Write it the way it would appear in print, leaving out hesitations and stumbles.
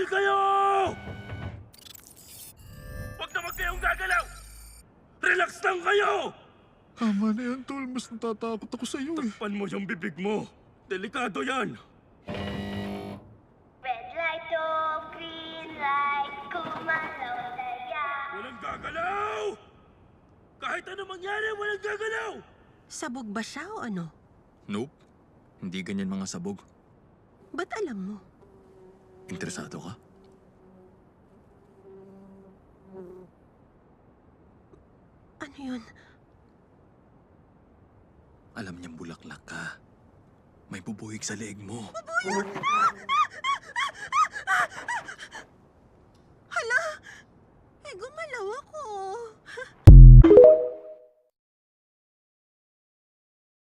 kayo! Huwag naman kayong gagalaw! Relax lang kayo! Tama na yan, Tol. Mas natatakot ako sa iyo eh. Takpan mo yung bibig mo. Delikado yan. Red light to green light, kumalaw saya. Walang gagalaw! Kahit ano mangyari, walang gagalaw! Sabog ba siya o ano? Nope. Hindi ganyan mga sabog. Ba't alam mo? Interesado ka? Ano yun? Alam niyang bulaklak ka. May bubuhig sa leeg mo. Hala! Eh, gumalaw ako.